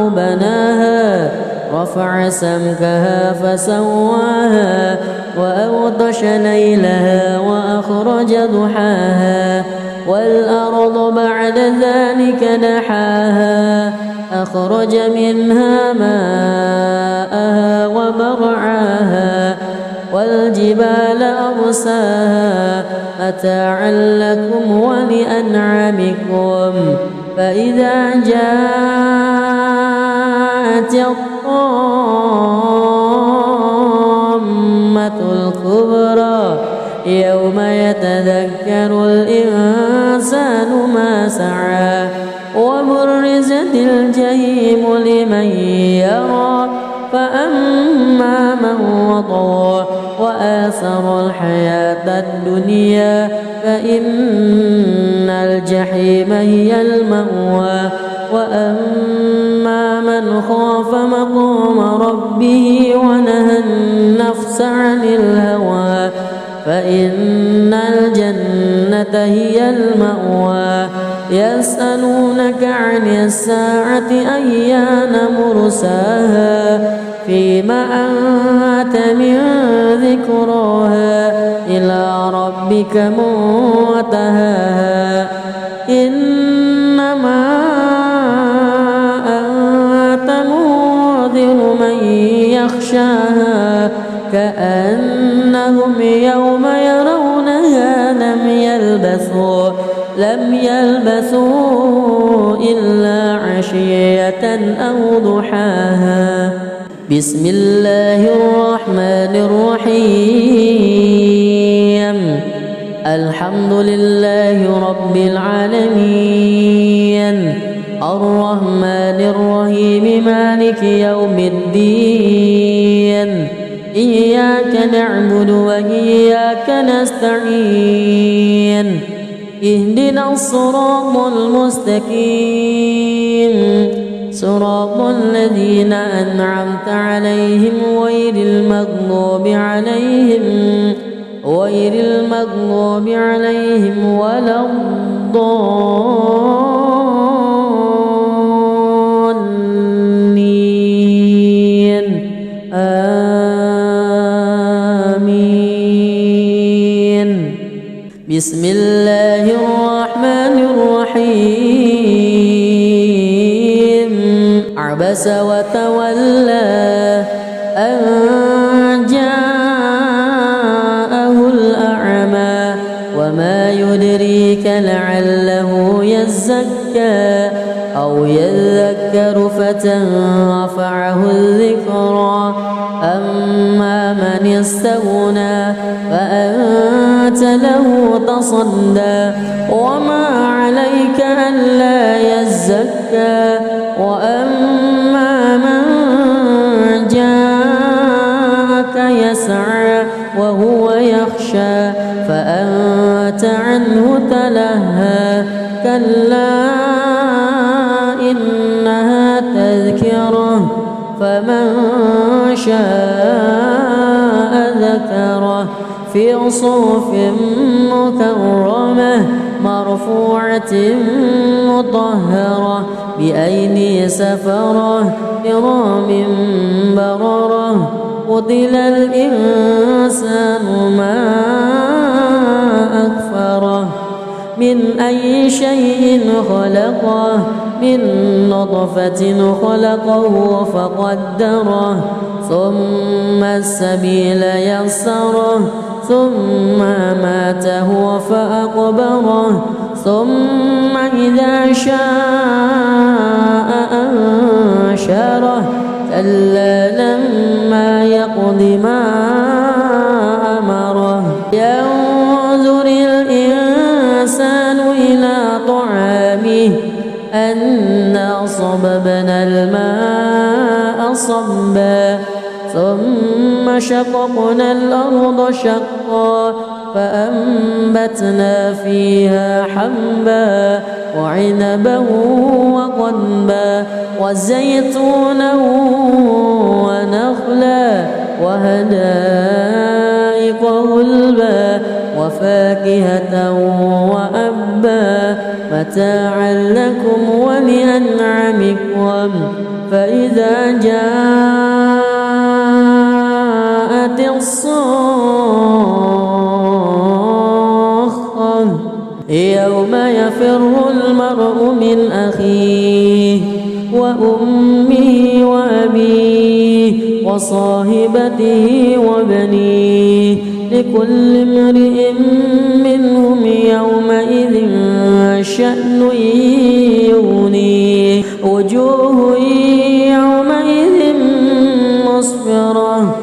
بناها رفع سمكها فسواها وأغطش ليلها وأخرج ضحاها والأرض بعد ذلك دحاها أخرج منها ماءها ومرعاها والجبال أرساها متاعا لكم ولأنعامكم فإذا جاءت الطامة الكبرى يوم يتذكر الإنسان ما سعى وبرزت الجحيم لمن يرى فأما من وطغى وآثر الحياة الدنيا فإن الجحيم هي المأوى وأما من خاف مقام ربه ونهى النفس عن الهوى فإن الجنة هي المأوى يسألونك عن الساعة أيان مرساها فيما أنت من ذكراها إلى ربك منتهاها إنما أنت منذر من يخشاها كأنهم يوم يرونها لم يلبثوا إلا عشية أو ضحاها بسم الله الرحمن الرحيم الحمد لله رب العالمين الرحمن الرحيم مالك يوم الدين إياك نعبد وإياك نستعين اهدنا الصراط المستقيم صراط الذين أنعمت عليهم غير المغضوب عليهم ولا الضالين آمين بسم الله الرحمن الرحيم عبس وتولى أن جاءه الأعمى وما يدريك لعله يزكى أو يذكر فتنفعه الذكرى أما من استغنى فأنت له تصدى وما عليك ألا يزكى وأما من جاءك يسعى وهو يخشى فأنت عنه تلهى كلا إنها تذكرة فمن شاء ذكره في صحف مكرمة مرفوعة مطهرة بأيدي سفرة كرام بررة قتل الإنسان ما أكفره من أي شيء خلقه من نطفة خلقه فقدره ثم السبيل يسره ثم ماته فأقبره ثم إذا شاء أنشره كلا لما يقض ما أمره ينظر الإنسان إلى طعامه أنا صببنا الماء صبا ثم شققنا الأرض شقا فأنبتنا فيها حبا وعنبا وقضبا وزيتونا ونخلا وحدائق غلبا وفاكهة وأبا متاعا لكم ولأنعامكم فإذا جاءت الصاخة يوم يفر المرء من أخيه وأمه وأبيه وصاحبته وبنيه لكل امرئ منهم يومئذ شأن يغنيه وجوه يومئذ مسفرة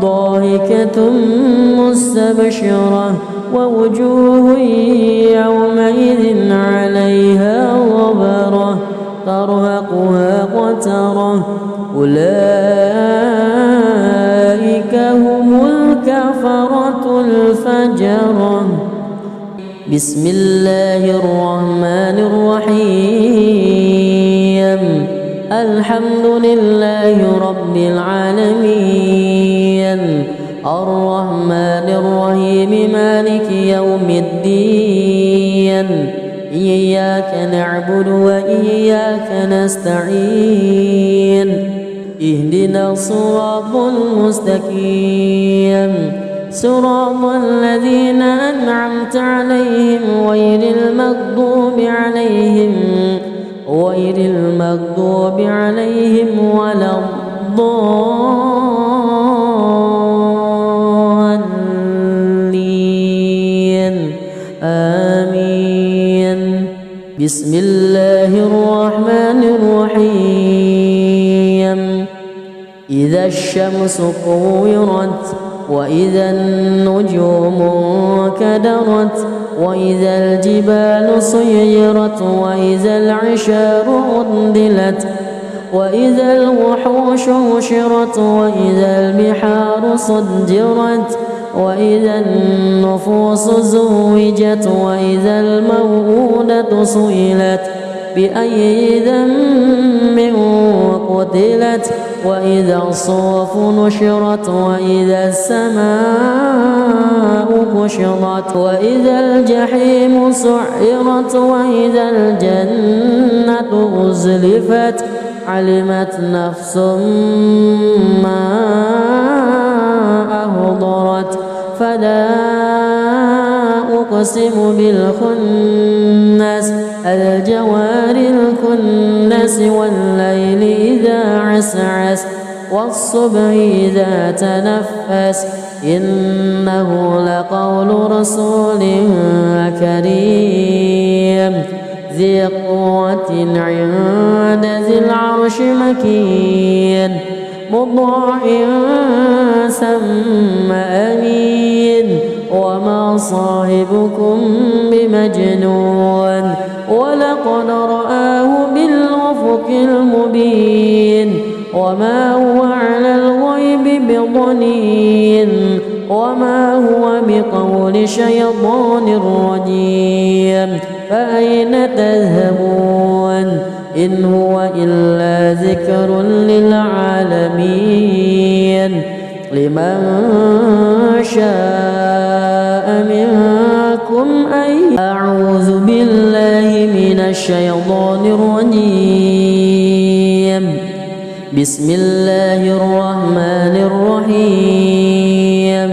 ضاحكة مستبشرة ووجوه يومئذ عليها غبرة ترهقها قترة أولئك هم الكفرة الفجرة بسم الله الرحمن الرحيم الحمد لله رب العالمين الرحمن الرحيم مالك يوم الدين إياك نعبد وإياك نستعين اهدنا الصراط المستقيم صراط الذين أنعمت عليهم غير المغضوب عليهم ولا الضالين آمين بسم الله الرحمن الرحيم إذا الشمس كورت وإذا النجوم كدرت وإذا الجبال سيرت وإذا العشار عطلت وإذا الوحوش حشرت وإذا البحار سجرت وإذا النفوس زوجت وإذا الموءودة سئلت بأي ذنب قتلت وإذا الصحف نشرت وإذا السماء كشطت وإذا الجحيم سعرت وإذا الجنة أزلفت علمت نفس ما أهضرت فلا أقسم بالخنس الجوار الكنس والليل إذا عسعس والصبح إذا تنفس إنه لقول رسول كريم ذي قوة عند ذي العرش مكين مطاع ثم أمين وما صاحبكم بمجنون ولقد رآه بالأفق المبين وما هو على الغيب بضنين وما هو بقول شيطان رجيم فأين تذهبون إن هو إلا ذكر للعالمين لمن شاء منكم أن أعوذ الشيطان الرجيم. بسم الله الرحمن الرحيم.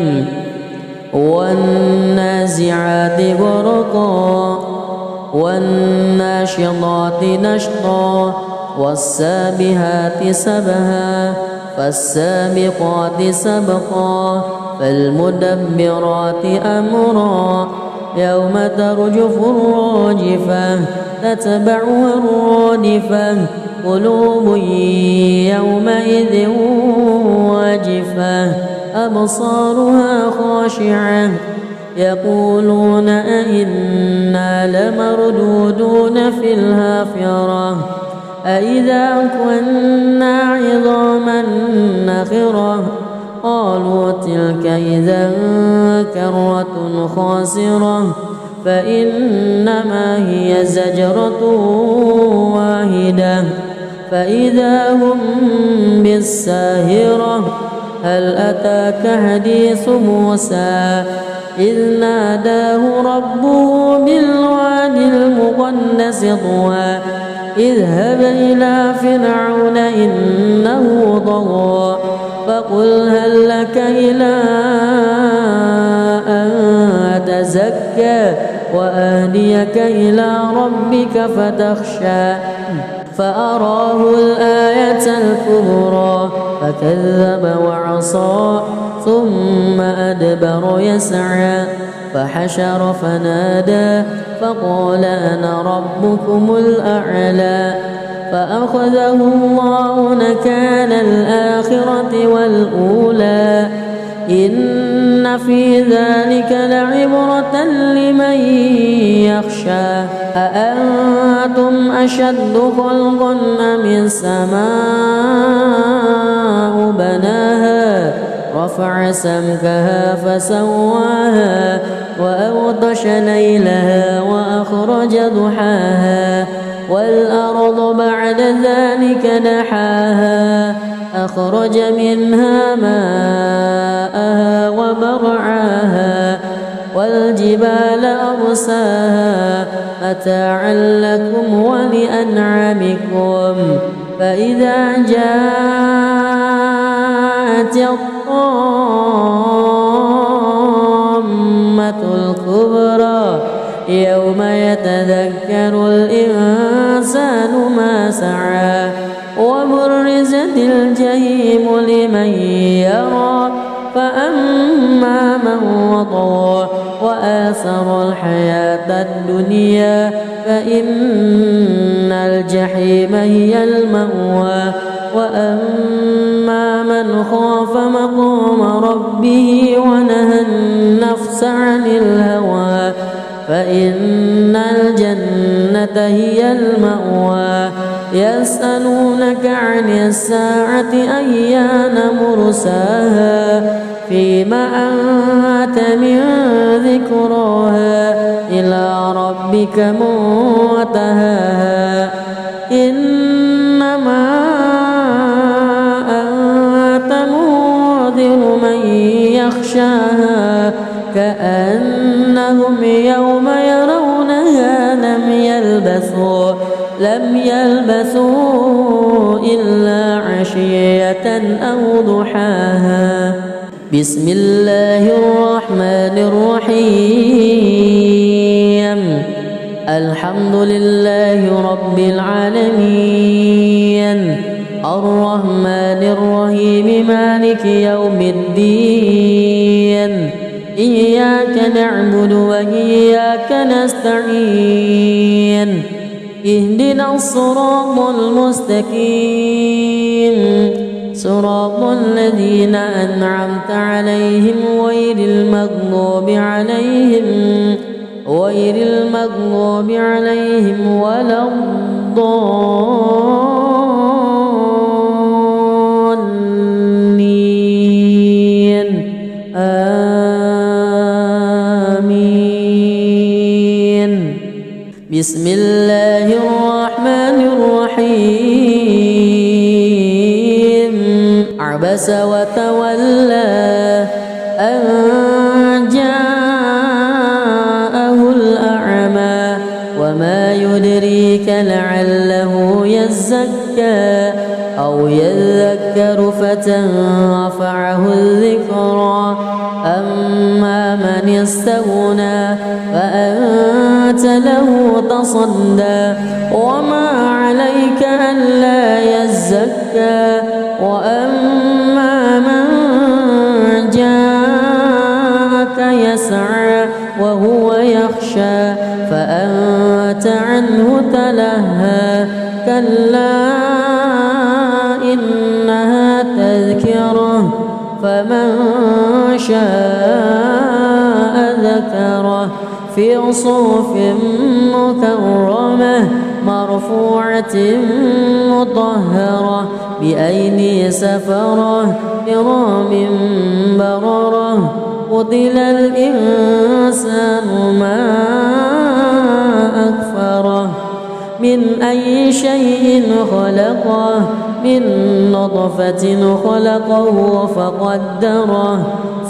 والنازعات غرقا والناشطات نشطا والسابحات سبها فالسابقات سبقا فالمدبرات أمرا يوم ترجف الراجفة تتبعها الرادفة قلوب يومئذ واجفة أبصارها خاشعة يقولون أئنا لمردودون في الحافرة أئذا كنا عظاما نخرة قالوا تلك إذا كرة خاسرة فإنما هي زجرة واحدة فإذا هم بالساهرة هل أتاك حديث موسى إذ ناداه ربه بالوادي المقدس طوى اذهب إلى فرعون إنه طغى فقل هل لك إلى أن تزكى وأهديك إلى ربك فتخشى فأراه الآية الكبرى فكذب وعصى ثم أدبر يسعى فحشر فنادى فقال أنا ربكم الأعلى فأخذه الله نكال الآخرة والأولى إن في ذلك لعبرة لمن يخشى أأنتم أشد خلقا أم السماء بناها رفع سمكها فسواها وأغطش ليلها وأخرج ضحاها والأرض بعد ذلك دحاها أخرج منها ماءها ومرعاها والجبال أرساها متاعا لكم ولأنعامكم فإذا جاءت الطامة الكبرى يوم يتذكر الإنسان ما سعى وبرزت الجحيم لمن يرى فأما من وطغى وآثر الحياة الدنيا فإن الجحيم هي المأوى وأما من خاف مقام ربه ونهى النفس عن الهوى فإن الجنة هي المأوى يسألونك عن الساعة أيان مرساها فيما أنت من ذكراها إلى ربك منتهاها إنما أنت منذر من يخشاها كأنهم يوم يرونها لم يلبثوا إلا عشية أو ضحاها بسم الله الرحمن الرحيم الحمد لله رب العالمين الرحمن الرحيم مالك يوم الدين إياك نعبد وإياك نستعين اهدنا الصراط المستقيم صراط الذين أنعمت عليهم غير المغضوب عليهم ولا الضالين آمين بسم الله الرحمن الرحيم عبس وتولى أن جاءه الأعمى وما يدرك يدريك لعله يزكى أو يذكر فتنفعه الذكرى أما من استغنى فأنت له تصدى وما عليك ألا يزكى وأما من جاءك يسعى وهو يخشى فأنت عنه تلهى كلا إنها تذكرة فمن شاء ذكره في صحف مكرمة مرفوعة مطهرة بأيدي سفرة كرام بررة قتل الإنسان ما أكفره من أي شيء خلقه من نطفة خلقه فقدره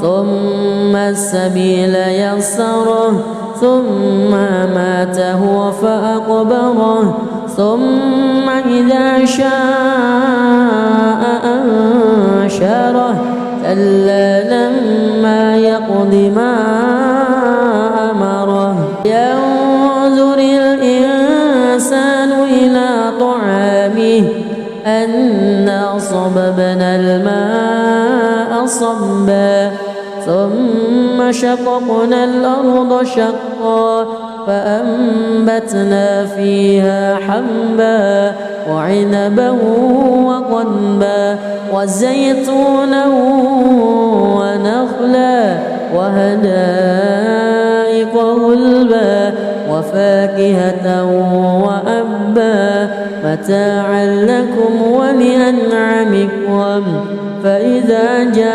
ثم السبيل يسره ثم ماته فأقبره ثم إذا شاء أنشره كلا لما يقض ما أمره ينظر الإنسان إلى طعامه أنا صببنا الماء صبا ثم شققنا الأرض شقا فأنبتنا فيها حبا وعنبا وقضبا وزيتونا ونخلا وحدائق غلبا وفاكهة وأبا متاعا لكم ولأنعامكم فإذا جاءت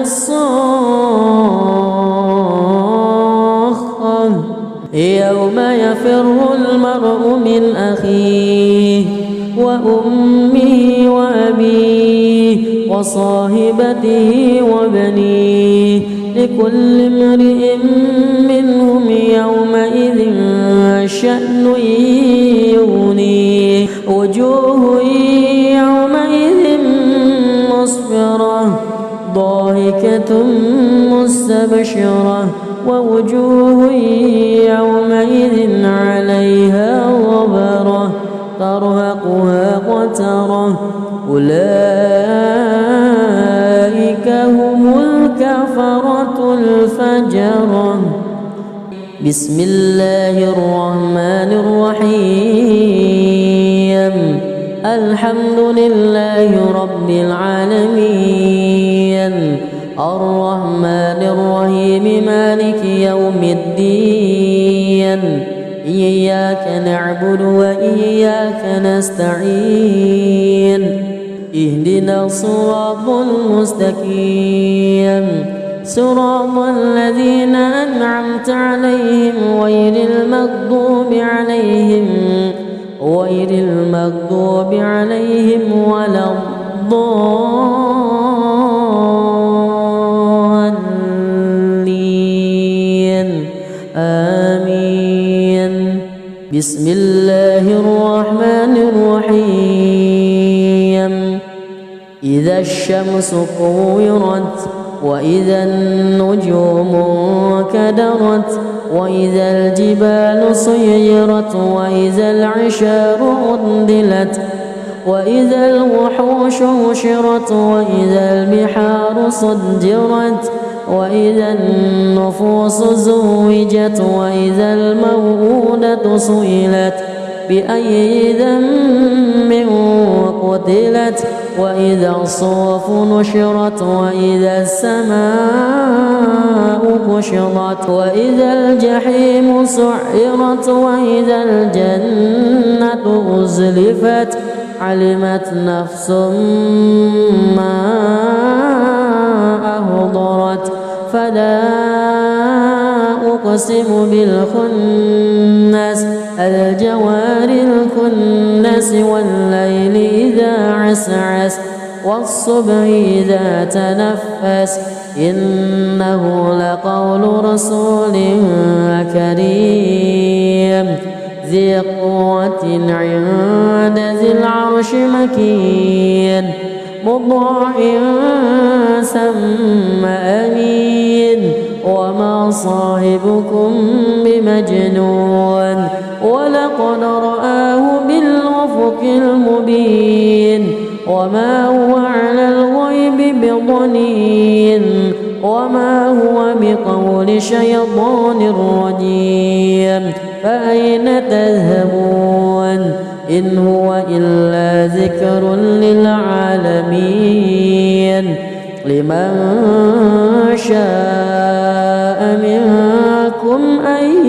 الصاخة يوم يفر المرء من أخيه وأمه وأبيه وصاحبته وبنيه لكل امرئ منهم يومئذ شأن يغنيه وجوه يومئذ مسفرة ضاحكة مستبشرة ووجوه يومئذ عليها غبرة ترهقها قترة أولئك هم الكفرة الفجرة بسم الله الرحمن الرحيم الحمد لله رب العالمين الرحمن الرحيم مالك يوم الدين إياك نعبد وإياك نستعين اهدنا الصراط المستقيم صراط الذين أنعمت عليهم غير المغضوب عليهم ولا الضالين آمين بسم الله الرحمن الرحيم إذا الشمس كورت وإذا النجوم انكدرت وإذا الجبال سيرت وإذا العشار عطلت وإذا الوحوش حشرت وإذا البحار سجرت وإذا النفوس زوجت وإذا الموءودة سئلت بأي ذنب قتلت وإذا الصحف نشرت وإذا السماء كشطت وإذا الجحيم سعرت وإذا الجنة أزلفت علمت نفس ما أهضرت فلا أقسم بالخنس الجوار الكنس والليل إذا عسعس والصبح إذا تنفس إنه لقول رسول كريم ذي قوة عند ذي العرش مكين مطاع ثم أمين وما صاحبكم بمجنون ولقد رآه بالأفق المبين وما هو على الغيب بضنين وما هو بقول شيطان رجيم فأين تذهبون إن هو إلا ذكر للعالمين لمن شاء منكم أن